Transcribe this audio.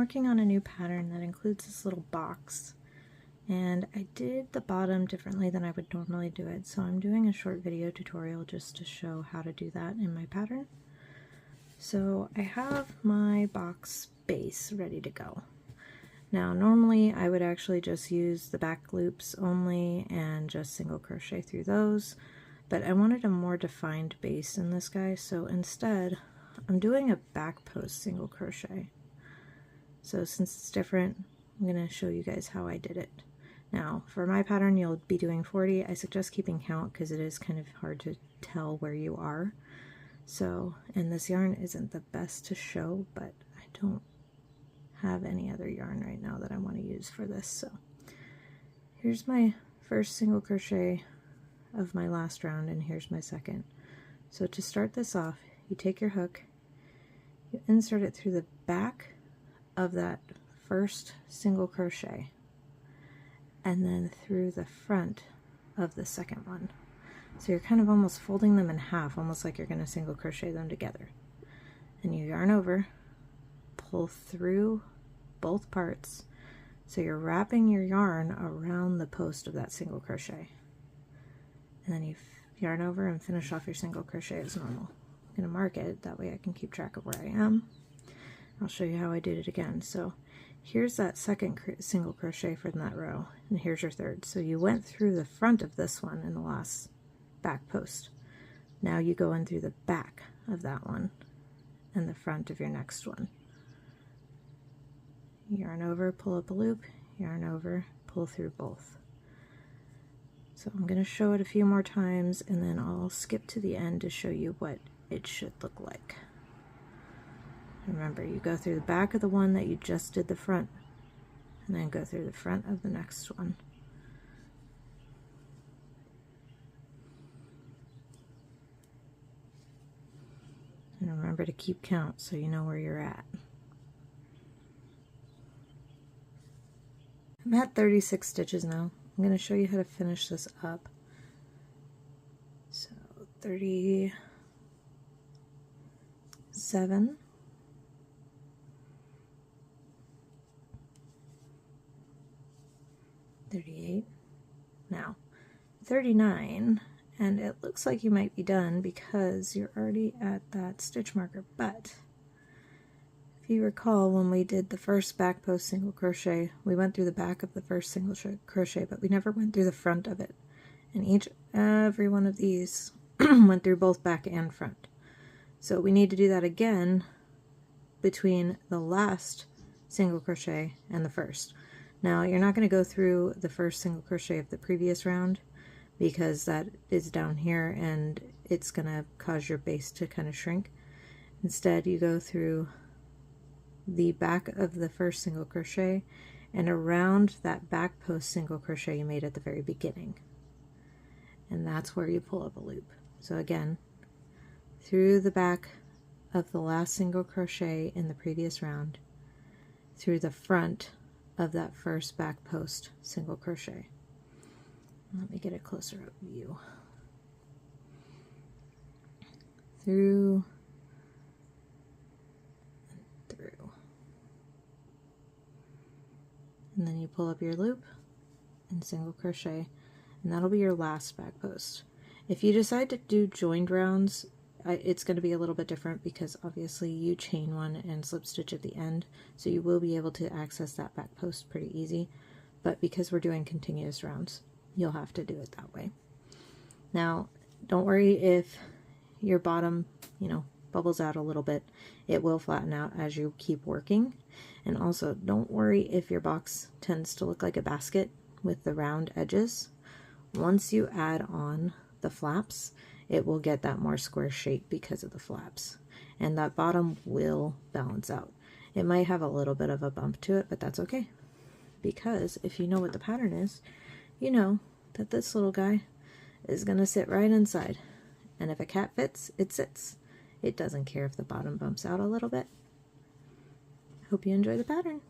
working on a new pattern that includes this little box, and I did the bottom differently than I would normally do it, so I'm doing a short video tutorial just to show how to do that in my pattern. So I have my box base ready to go. Now normally I would actually just use the back loops only and just single crochet through those, but I wanted a more defined base in this guy, so instead I'm doing a back post single crochet. So since it's different, I'm going to show you guys how I did it. Now for my pattern you'll be doing 40. I suggest keeping count because it is kind of hard to tell where you are. So, and this yarn isn't the best to show, but I don't have any other yarn right now that I want to use for this. So here's my first single crochet of my last round, and here's my second. So to start this off, you take your hook, you insert it through the back of that first single crochet and then through the front of the second one. So you're kind of almost folding them in half, almost like you're going to single crochet them together. And you yarn over, pull through both parts, so you're wrapping your yarn around the post of that single crochet. And then you yarn over and finish off your single crochet as normal. I'm going to mark it, that way I can keep track of where I am. I'll show you how I did it again. So here's that second single crochet from that row, and here's your third. So you went through the front of this one in the last back post. Now you go in through the back of that one and the front of your next one. Yarn over, pull up a loop, yarn over, pull through both. So I'm going to show it a few more times and then I'll skip to the end to show you what it should look like. Remember, you go through the back of the one that you just did the front, and then go through the front of the next one. And remember to keep count so you know where you're at. I'm at 36 stitches now. I'm going to show you how to finish this up. So 37, 38, now 39, and it looks like you might be done because you're already at that stitch marker. But if you recall, when we did the first back post single crochet, we went through the back of the first single crochet, but we never went through the front of it, and every one of these went through both back and front. So we need to do that again between the last single crochet and the first. Now you're not going to go through the first single crochet of the previous round because that is down here and it's going to cause your base to kind of shrink. Instead you go through the back of the first single crochet and around that back post single crochet you made at the very beginning, and that's where you pull up a loop. So again, through the back of the last single crochet in the previous round, through the front of that first back post single crochet. Let me get a closer up view. Through and through. And then you pull up your loop and single crochet, and that'll be your last back post. If you decide to do joined rounds, it's going to be a little bit different because obviously you chain one and slip stitch at the end, so you will be able to access that back post pretty easy, but because we're doing continuous rounds, you'll have to do it that way. Now don't worry if your bottom, bubbles out a little bit. It will flatten out as you keep working. And also don't worry if your box tends to look like a basket with the round edges. Once you add on the flaps, it will get that more square shape because of the flaps, and that bottom will balance out. It might have a little bit of a bump to it, but that's okay, because if you know what the pattern is, you know that this little guy is going to sit right inside, and if a cat fits, it sits. It doesn't care if the bottom bumps out a little bit. Hope you enjoy the pattern.